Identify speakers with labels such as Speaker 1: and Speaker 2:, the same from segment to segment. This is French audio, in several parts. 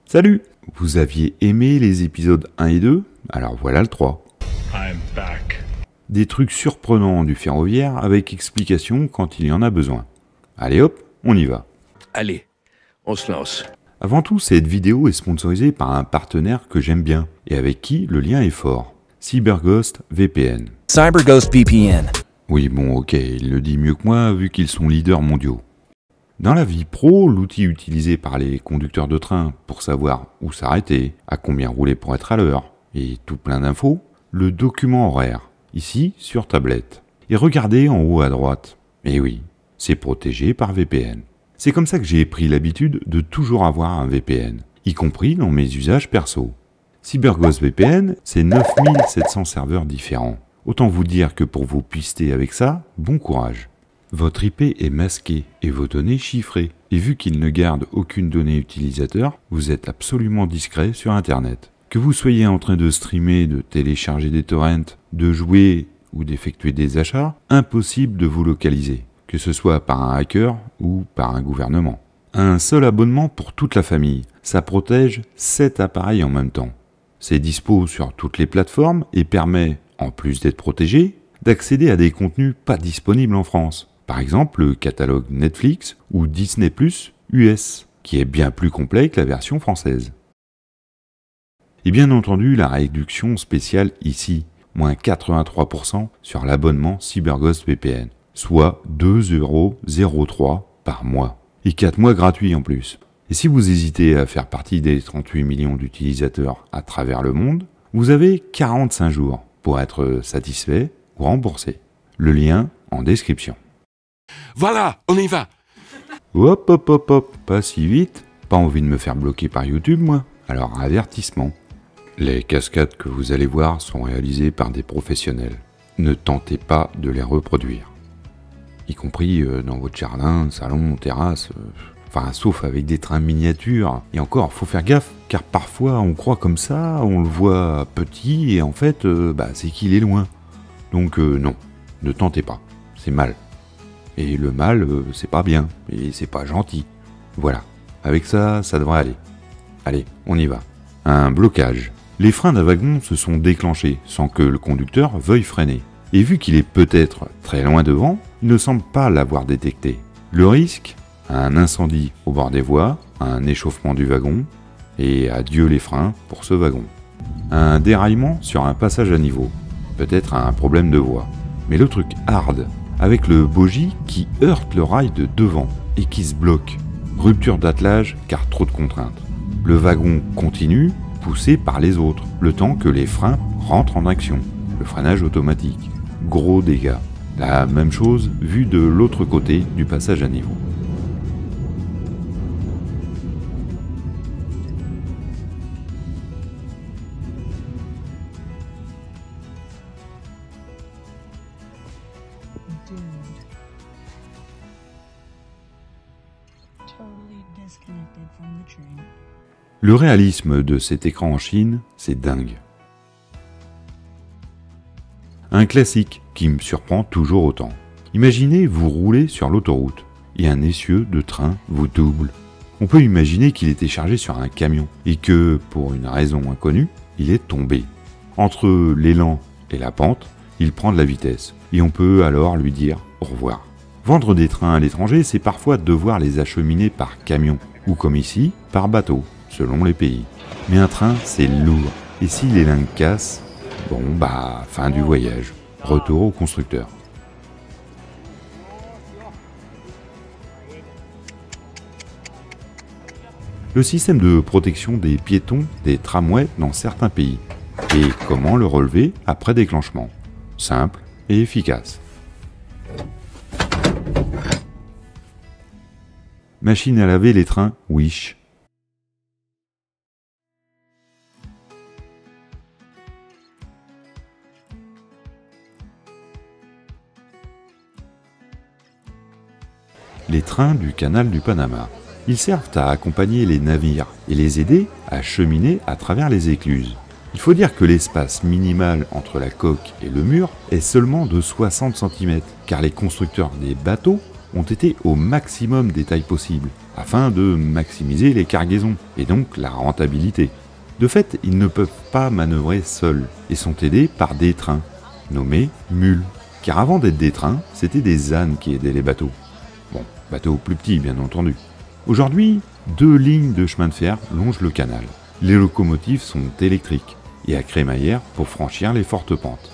Speaker 1: Salut! Vous aviez aimé les épisodes 1 et 2? Alors voilà le 3. Des trucs surprenants du ferroviaire avec explication quand il y en a besoin. Allez hop, on y va.
Speaker 2: Allez, on se lance.
Speaker 1: Avant tout, cette vidéo est sponsorisée par un partenaire que j'aime bien et avec qui le lien est fort. CyberGhost VPN.
Speaker 3: CyberGhost VPN.
Speaker 1: Oui bon ok, il le dit mieux que moi vu qu'ils sont leaders mondiaux. Dans la vie pro, l'outil utilisé par les conducteurs de train pour savoir où s'arrêter, à combien rouler pour être à l'heure, et tout plein d'infos, le document horaire, ici sur tablette. Et regardez en haut à droite. Et oui, c'est protégé par VPN. C'est comme ça que j'ai pris l'habitude de toujours avoir un VPN, y compris dans mes usages perso. CyberGhost VPN, c'est 9700 serveurs différents. Autant vous dire que pour vous pister avec ça, bon courage. Votre IP est masqué et vos données chiffrées. Et vu qu'il ne garde aucune donnée utilisateur, vous êtes absolument discret sur Internet. Que vous soyez en train de streamer, de télécharger des torrents, de jouer ou d'effectuer des achats, impossible de vous localiser, que ce soit par un hacker ou par un gouvernement. Un seul abonnement pour toute la famille, ça protège 7 appareils en même temps. C'est dispo sur toutes les plateformes et permet, en plus d'être protégé, d'accéder à des contenus pas disponibles en France. Par exemple, le catalogue Netflix ou Disney+ US, qui est bien plus complet que la version française. Et bien entendu, la réduction spéciale ici, moins 83% sur l'abonnement CyberGhost VPN, soit 2,03€ par mois. Et 4 mois gratuits en plus. Et si vous hésitez à faire partie des 38 millions d'utilisateurs à travers le monde, vous avez 45 jours pour être satisfait ou remboursé. Le lien en description.
Speaker 2: Voilà, on y va.
Speaker 1: Hop hop hop hop, pas si vite. Pas envie de me faire bloquer par YouTube moi. Alors avertissement. Les cascades que vous allez voir sont réalisées par des professionnels. Ne tentez pas de les reproduire. Y compris dans votre jardin, salon, terrasse, enfin sauf avec des trains miniatures. Et encore, faut faire gaffe, car parfois on croit comme ça, on le voit petit et en fait, c'est qu'il est loin. Donc non, ne tentez pas, c'est mal. Et le mal, c'est pas bien, et c'est pas gentil. Voilà, avec ça, ça devrait aller. Allez, on y va. Un blocage. Les freins d'un wagon se sont déclenchés sans que le conducteur veuille freiner. Et vu qu'il est peut-être très loin devant, il ne semble pas l'avoir détecté. Le risque, un incendie au bord des voies, un échauffement du wagon, et adieu les freins pour ce wagon. Un déraillement sur un passage à niveau, peut-être un problème de voie. Mais le truc hard, avec le bogie qui heurte le rail de devant et qui se bloque. Rupture d'attelage car trop de contraintes. Le wagon continue, poussé par les autres, le temps que les freins rentrent en action. Le freinage automatique. Gros dégâts. La même chose vue de l'autre côté du passage à niveau. Le réalisme de cet écran en Chine, c'est dingue. Un classique qui me surprend toujours autant. Imaginez vous roulez sur l'autoroute et un essieu de train vous double. On peut imaginer qu'il était chargé sur un camion et que, pour une raison inconnue, il est tombé. Entre l'élan et la pente, il prend de la vitesse et on peut alors lui dire au revoir. Vendre des trains à l'étranger, c'est parfois devoir les acheminer par camion ou comme ici, par bateau, selon les pays. Mais un train, c'est lourd. Et si les lingues cassent, fin du voyage. Retour au constructeur. Le système de protection des piétons des tramways dans certains pays. Et comment le relever après déclenchement. Simple et efficace. Machine à laver les trains Wish. Les trains du canal du Panama. Ils servent à accompagner les navires et les aider à cheminer à travers les écluses. Il faut dire que l'espace minimal entre la coque et le mur est seulement de 60 cm, car les constructeurs des bateaux ont été au maximum des tailles possibles, afin de maximiser les cargaisons, et donc la rentabilité. De fait, ils ne peuvent pas manœuvrer seuls, et sont aidés par des trains, nommés mules. Car avant d'être des trains, c'était des ânes qui aidaient les bateaux. Bon, bateaux plus petits bien entendu. Aujourd'hui, 2 lignes de chemin de fer longent le canal. Les locomotives sont électriques, et à crémaillère pour franchir les fortes pentes.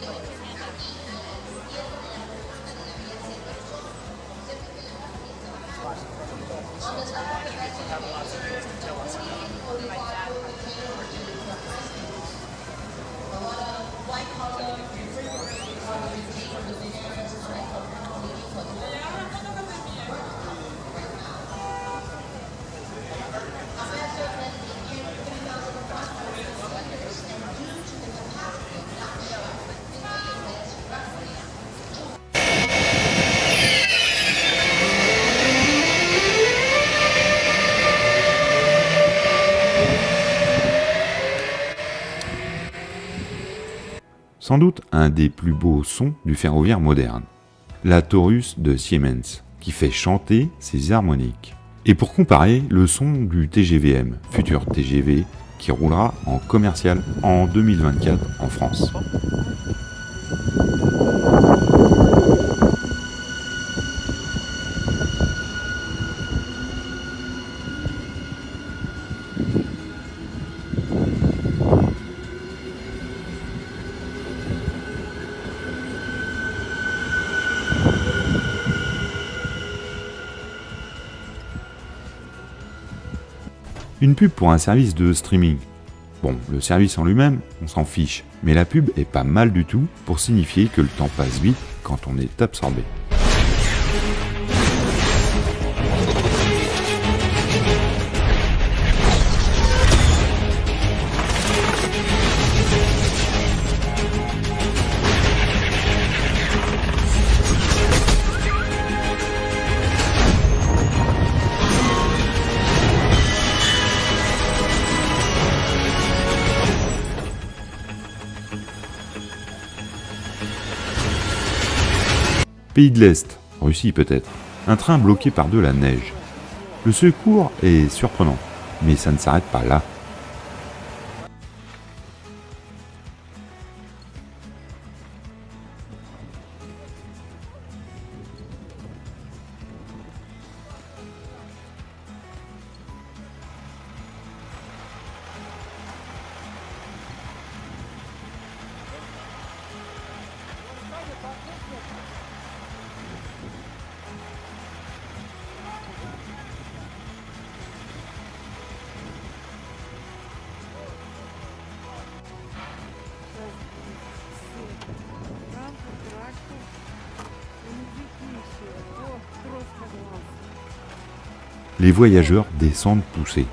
Speaker 1: Sans doute un des plus beaux sons du ferroviaire moderne, la Taurus de Siemens, qui fait chanter ses harmoniques. Et pour comparer, le son du TGVM, futur TGV, qui roulera en commercial en 2024 en France. Une pub pour un service de streaming. Bon, le service en lui-même, on s'en fiche, mais la pub est pas mal du tout pour signifier que le temps passe vite quand on est absorbé. Pays de l'Est, Russie peut-être, un train bloqué par de la neige. Le secours est surprenant, mais ça ne s'arrête pas là. Les voyageurs descendent poussés.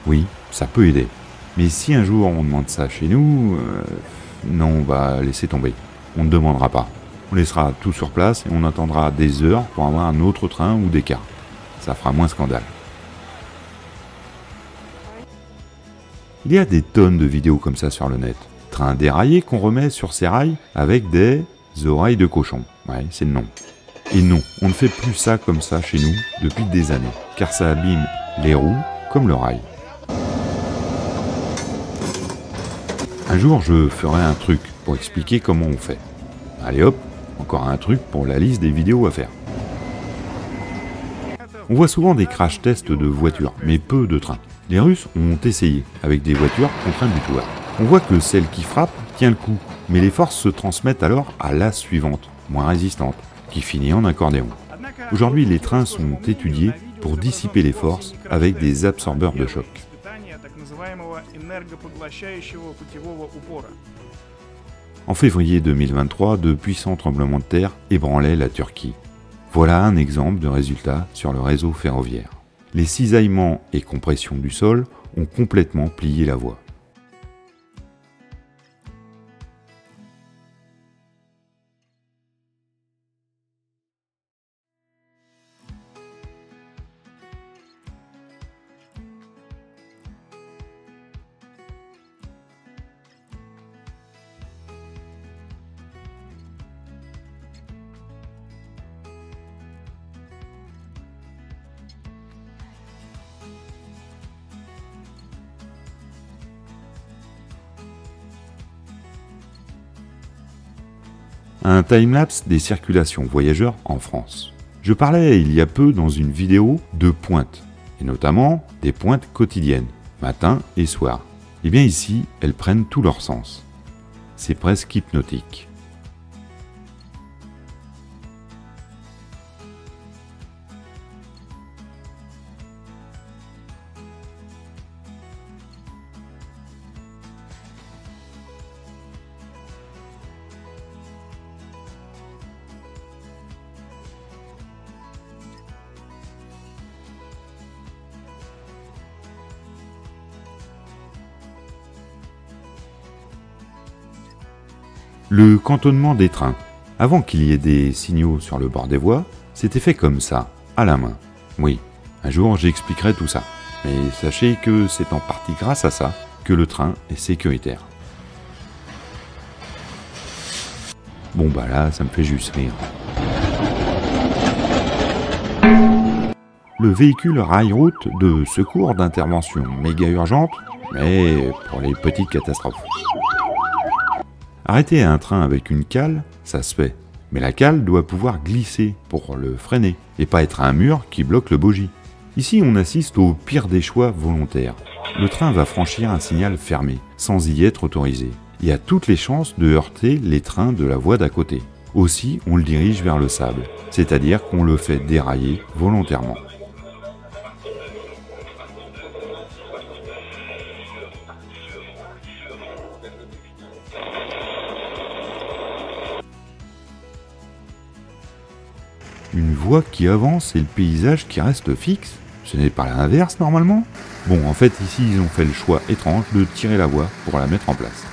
Speaker 1: Oui, ça peut aider. Mais si un jour on demande ça chez nous, non, on va laisser tomber. On ne demandera pas. On laissera tout sur place et on attendra des heures pour avoir un autre train ou des cars. Ça fera moins scandale. Il y a des tonnes de vidéos comme ça sur le net. Train déraillé qu'on remet sur ses rails avec des oreilles de cochon. Ouais, c'est le nom. Et non, on ne fait plus ça comme ça chez nous depuis des années, car ça abîme les roues comme le rail. Un jour, je ferai un truc pour expliquer comment on fait. Allez hop, encore un truc pour la liste des vidéos à faire. On voit souvent des crash tests de voitures, mais peu de trains. Les Russes ont essayé avec des voitures contre-butoirs. On voit que celle qui frappe tient le coup, mais les forces se transmettent alors à la suivante, moins résistante, qui finit en accordéon. Aujourd'hui, les trains sont étudiés pour dissiper les forces avec des absorbeurs de choc. En février 2023, de puissants tremblements de terre ébranlaient la Turquie. Voilà un exemple de résultat sur le réseau ferroviaire. Les cisaillements et compressions du sol ont complètement plié la voie. un timelapse des circulations voyageurs en France. Je parlais il y a peu dans une vidéo de pointes, et notamment des pointes quotidiennes, matin et soir. Et bien ici, elles prennent tout leur sens. C'est presque hypnotique. Le cantonnement des trains. Avant qu'il y ait des signaux sur le bord des voies, c'était fait comme ça, à la main. Oui, un jour j'expliquerai tout ça. Mais sachez que c'est en partie grâce à ça que le train est sécuritaire. Bon bah là, ça me fait juste rire. Le véhicule rail-route de secours d'intervention méga urgente, mais pour les petites catastrophes. Arrêter un train avec une cale, ça se fait. Mais la cale doit pouvoir glisser pour le freiner, et pas être un mur qui bloque le bogie. Ici, on assiste au pire des choix volontaires. Le train va franchir un signal fermé, sans y être autorisé, et a toutes les chances de heurter les trains de la voie d'à côté. Aussi, on le dirige vers le sable, c'est-à-dire qu'on le fait dérailler volontairement. Une voie qui avance et le paysage qui reste fixe? Ce n'est pas l'inverse normalement? Bon, en fait ici ils ont fait le choix étrange de tirer la voie pour la mettre en place.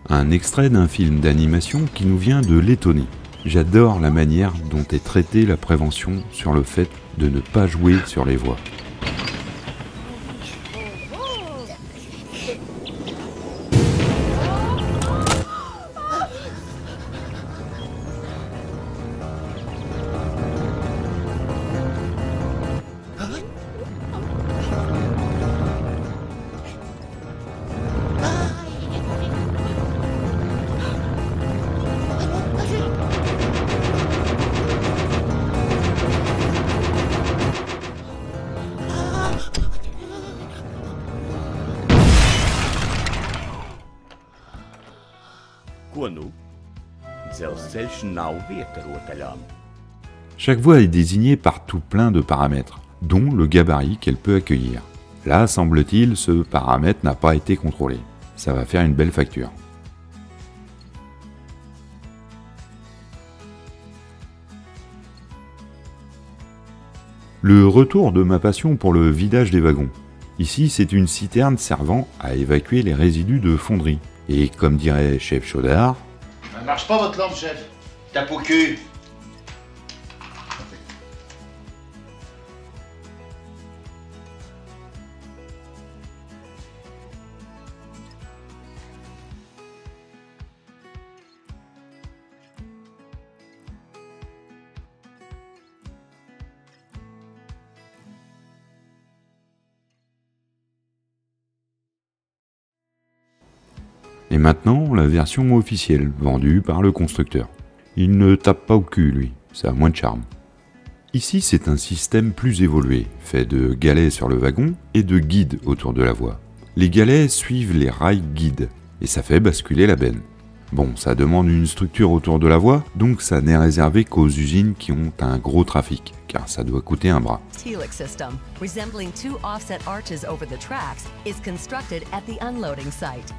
Speaker 1: Un extrait d'un film d'animation qui nous vient de Lettonie. J'adore la manière dont est traitée la prévention sur le fait de ne pas jouer sur les voies. Chaque voie est désignée par tout plein de paramètres, dont le gabarit qu'elle peut accueillir. Là, semble-t-il, ce paramètre n'a pas été contrôlé. Ça va faire une belle facture. Le retour de ma passion pour le vidage des wagons. Ici, c'est une citerne servant à évacuer les résidus de fonderie. Et comme dirait chef Chaudard...
Speaker 3: Ça marche pas votre lampe, chef. Tape au cul.
Speaker 1: Et maintenant, la version officielle, vendue par le constructeur. Il ne tape pas au cul, lui, ça a moins de charme. Ici, c'est un système plus évolué, fait de galets sur le wagon et de guides autour de la voie. Les galets suivent les rails guides, et ça fait basculer la benne. Bon, ça demande une structure autour de la voie, donc ça n'est réservé qu'aux usines qui ont un gros trafic, car ça doit coûter un bras.
Speaker 4: Helix system, resembling two offset arches over the tracks, is constructed at the unloading site.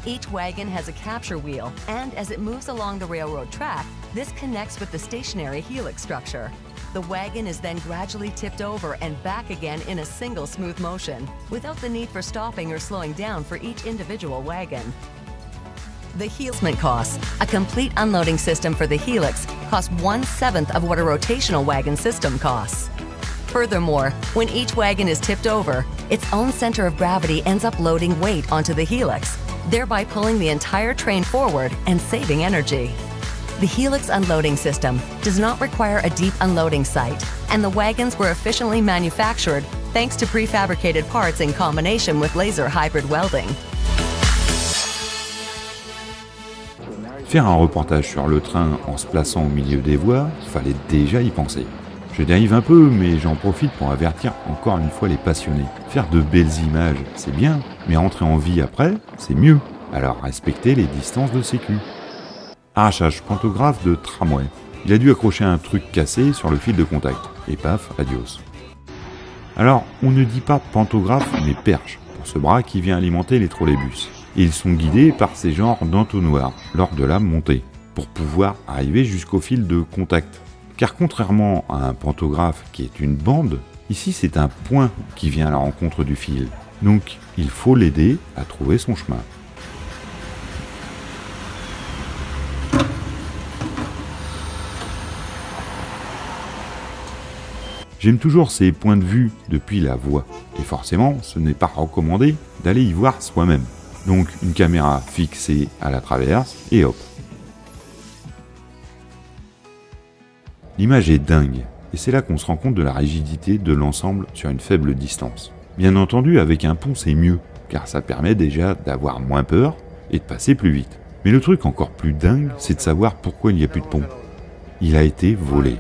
Speaker 4: Each wagon has a capture wheel, and as it moves along the railroad track, this connects with the stationary helix structure. The wagon is then gradually tipped over and back again in a single smooth motion, without the need for stopping or slowing down for each individual wagon. The helixment costs. A complete unloading system for the Helix costs 1/7 of what a rotational wagon system costs. Furthermore, when each wagon is tipped over, its own center of gravity ends up loading weight onto the Helix, thereby pulling the entire train forward and saving energy. The Helix unloading system does not require a deep unloading site, and the wagons were efficiently manufactured thanks to prefabricated parts in combination with laser hybrid welding.
Speaker 1: Faire un reportage sur le train en se plaçant au milieu des voies, il fallait déjà y penser. Je dérive un peu, mais j'en profite pour avertir encore une fois les passionnés. Faire de belles images, c'est bien, mais rentrer en vie après, c'est mieux. Alors respectez les distances de sécu. Arrachage pantographe de tramway. Il a dû accrocher un truc cassé sur le fil de contact. Et paf, adios. Alors, on ne dit pas pantographe, mais perche, pour ce bras qui vient alimenter les trolleybus. Et ils sont guidés par ces genres d'entonnoirs lors de la montée, pour pouvoir arriver jusqu'au fil de contact. Car contrairement à un pantographe qui est une bande, ici c'est un point qui vient à la rencontre du fil. Donc il faut l'aider à trouver son chemin. J'aime toujours ces points de vue depuis la voie, et forcément ce n'est pas recommandé d'aller y voir soi-même. Donc une caméra fixée à la traverse et hop. L'image est dingue, et c'est là qu'on se rend compte de la rigidité de l'ensemble sur une faible distance. Bien entendu, avec un pont c'est mieux, car ça permet déjà d'avoir moins peur et de passer plus vite. Mais le truc encore plus dingue, c'est de savoir pourquoi il n'y a plus de pont. Il a été volé.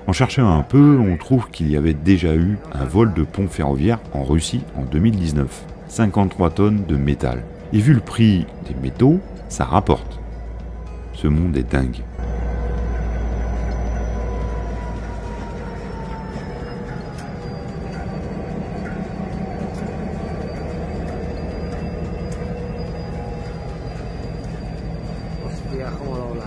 Speaker 1: En cherchant un peu, on trouve qu'il y avait déjà eu un vol de pont ferroviaire en Russie en 2019. 53 tonnes de métal. Et vu le prix des métaux, ça rapporte. Ce monde est dingue.
Speaker 5: Hostia, cómo dobla.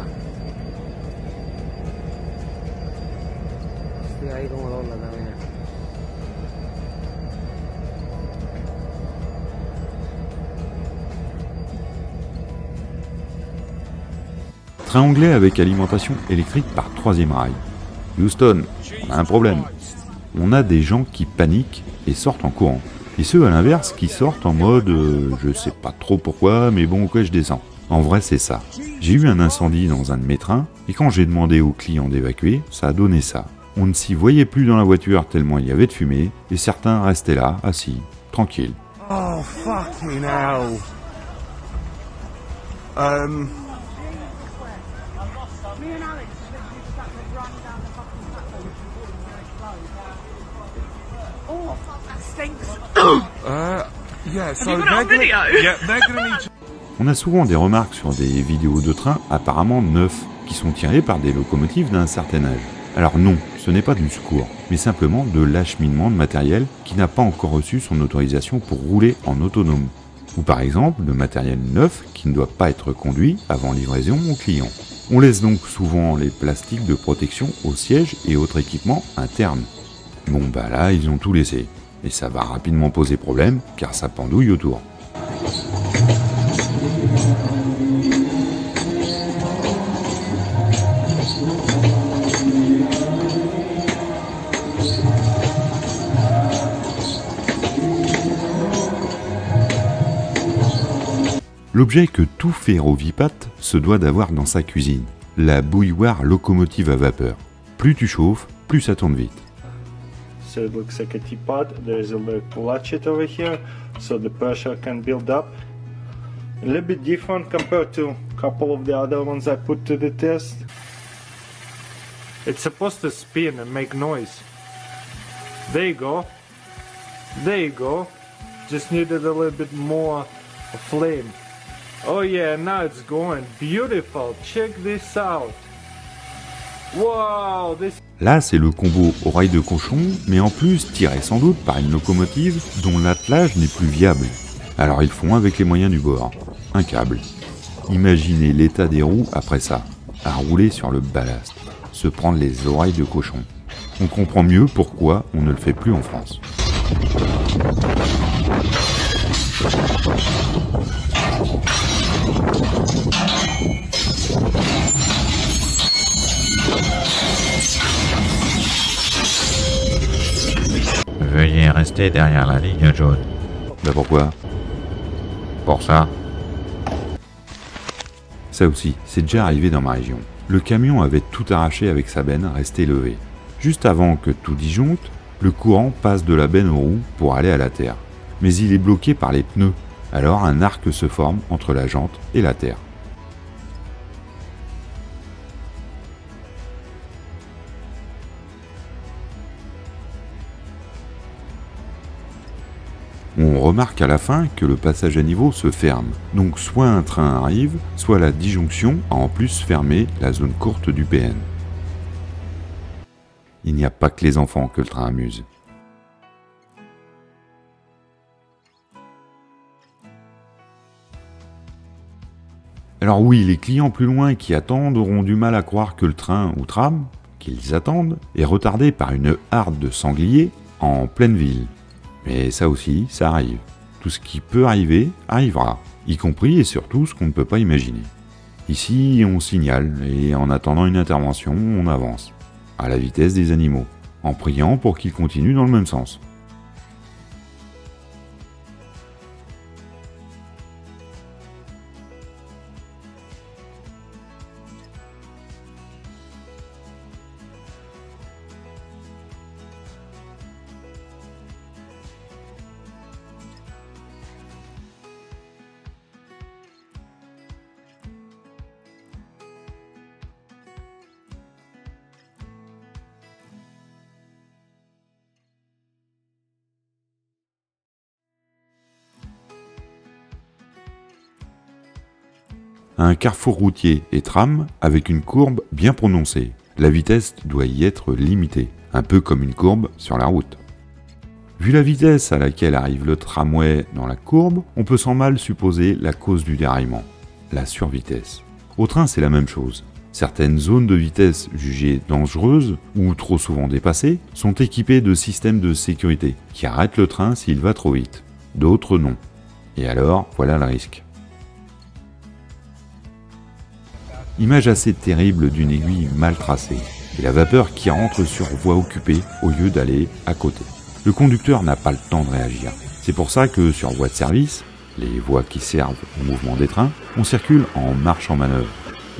Speaker 5: Hostia, ahí cómo dobla también.
Speaker 1: Train anglais avec alimentation électrique par troisième rail. Houston, on a un problème. On a des gens qui paniquent et sortent en courant. Et ceux à l'inverse qui sortent en mode je sais pas trop pourquoi, mais bon, ok, je descends. En vrai, c'est ça. J'ai eu un incendie dans un de mes trains, et quand j'ai demandé aux clients d'évacuer, ça a donné ça. On ne s'y voyait plus dans la voiture tellement il y avait de fumée, et certains restaient là, assis, tranquilles.
Speaker 6: Oh, fucking hell. Yeah, so they're gonna need to...
Speaker 1: On a souvent des remarques sur des vidéos de trains apparemment neufs, qui sont tirés par des locomotives d'un certain âge. Alors non, ce n'est pas du secours, mais simplement de l'acheminement de matériel qui n'a pas encore reçu son autorisation pour rouler en autonome. Ou par exemple, de matériel neuf qui ne doit pas être conduit avant livraison au client. On laisse donc souvent les plastiques de protection au siège et autres équipements internes. Bon bah là, ils ont tout laissé. Et ça va rapidement poser problème, car ça pendouille autour. L'objet que tout ferrovipate se doit d'avoir dans sa cuisine, la bouilloire locomotive à vapeur. Plus tu chauffes, plus ça tourne vite.
Speaker 7: So it looks like a teapot. There's a little latchet over here, so the pressure can build up. A little bit different compared to a couple of the other ones I put to the test. It's supposed to spin and make noise. There you go. There you go. Just needed a little bit more flame. Oh yeah, now it's going. Beautiful. Check this out. Wow, this...
Speaker 1: Là, c'est le combo oreille de cochon, mais en plus tiré sans doute par une locomotive dont l'attelage n'est plus viable. Alors ils font avec les moyens du bord. Un câble. Imaginez l'état des roues après ça, à rouler sur le ballast, se prendre les oreilles de cochon. On comprend mieux pourquoi on ne le fait plus en France.
Speaker 8: Veuillez rester derrière la ligne jaune.
Speaker 1: Bah pourquoi?
Speaker 8: Pour ça,
Speaker 1: Ça aussi, c'est déjà arrivé dans ma région. Le camion avait tout arraché avec sa benne restée levée. Juste avant que tout disjoncte, le courant passe de la benne aux roues pour aller à la terre. Mais il est bloqué par les pneus, alors un arc se forme entre la jante et la terre. On remarque à la fin que le passage à niveau se ferme, donc soit un train arrive, soit la disjonction a en plus fermé la zone courte du PN. Il n'y a pas que les enfants que le train amuse. Alors oui, les clients plus loin qui attendent auront du mal à croire que le train ou tram qu'ils attendent est retardé par une harde de sangliers en pleine ville. Mais ça aussi, ça arrive. Tout ce qui peut arriver, arrivera, y compris et surtout ce qu'on ne peut pas imaginer. Ici, on signale, et en attendant une intervention, on avance, à la vitesse des animaux, en priant pour qu'ils continuent dans le même sens. Un carrefour routier et tram avec une courbe bien prononcée. La vitesse doit y être limitée, un peu comme une courbe sur la route. Vu la vitesse à laquelle arrive le tramway dans la courbe, on peut sans mal supposer la cause du déraillement, la survitesse. Au train, c'est la même chose. Certaines zones de vitesse jugées dangereuses ou trop souvent dépassées sont équipées de systèmes de sécurité qui arrêtent le train s'il va trop vite. D'autres non. Et alors, voilà le risque. Image assez terrible d'une aiguille mal tracée, et la vapeur qui rentre sur voie occupée au lieu d'aller à côté. Le conducteur n'a pas le temps de réagir. C'est pour ça que sur voie de service, les voies qui servent au mouvement des trains, on circule en marche en manœuvre.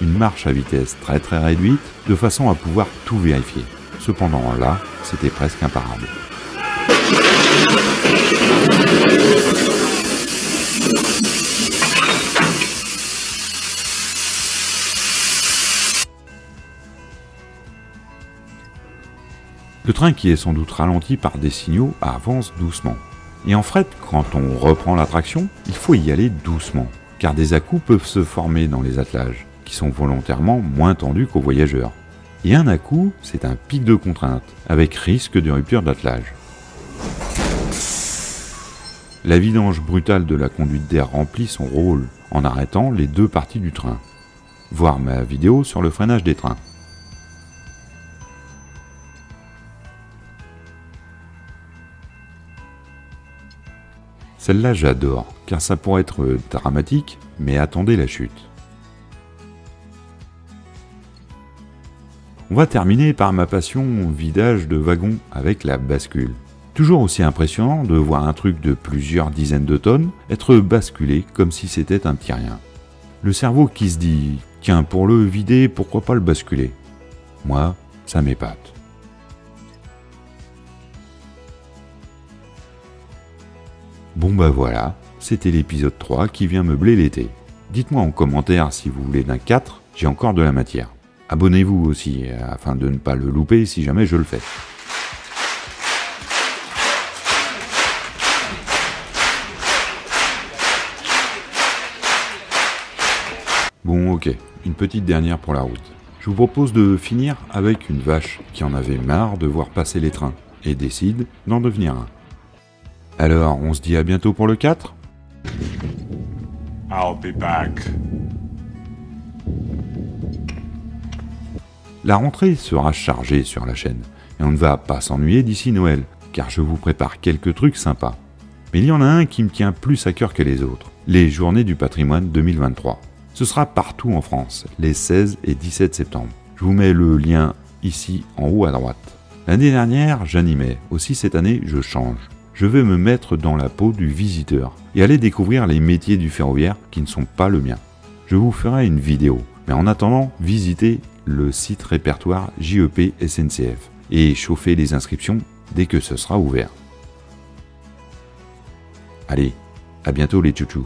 Speaker 1: Une marche à vitesse très réduite, de façon à pouvoir tout vérifier. Cependant là, c'était presque imparable. Le train, qui est sans doute ralenti par des signaux, avance doucement. Et en fret, quand on reprend la traction, il faut y aller doucement, car des à-coups peuvent se former dans les attelages, qui sont volontairement moins tendus qu'aux voyageurs. Et un à-coup, c'est un pic de contrainte, avec risque de rupture d'attelage. La vidange brutale de la conduite d'air remplit son rôle, en arrêtant les deux parties du train. Voir ma vidéo sur le freinage des trains. Celle-là j'adore, car ça pourrait être dramatique, mais attendez la chute. On va terminer par ma passion vidage de wagon avec la bascule. Toujours aussi impressionnant de voir un truc de plusieurs dizaines de tonnes être basculé comme si c'était un petit rien. Le cerveau qui se dit « Tiens, pour le vider, pourquoi pas le basculer ?» Moi, ça m'épate. Bon bah voilà, c'était l'épisode 3 qui vient meubler l'été. Dites-moi en commentaire si vous voulez d'un 4, j'ai encore de la matière. Abonnez-vous aussi, afin de ne pas le louper si jamais je le fais. Bon ok, une petite dernière pour la route. Je vous propose de finir avec une vache qui en avait marre de voir passer les trains et décide d'en devenir un. Alors, on se dit à bientôt pour le 4 ?
Speaker 6: I'll be back.
Speaker 1: La rentrée sera chargée sur la chaîne et on ne va pas s'ennuyer d'ici Noël, car je vous prépare quelques trucs sympas. Mais il y en a un qui me tient plus à cœur que les autres, les Journées du patrimoine 2023. Ce sera partout en France, les 16 et 17 septembre. Je vous mets le lien ici en haut à droite. L'année dernière, j'animais, aussi cette année, je change. Je vais me mettre dans la peau du visiteur et aller découvrir les métiers du ferroviaire qui ne sont pas le mien. Je vous ferai une vidéo, mais en attendant, visitez le site répertoire JEP SNCF et chauffez les inscriptions dès que ce sera ouvert. Allez, à bientôt les tchouchous.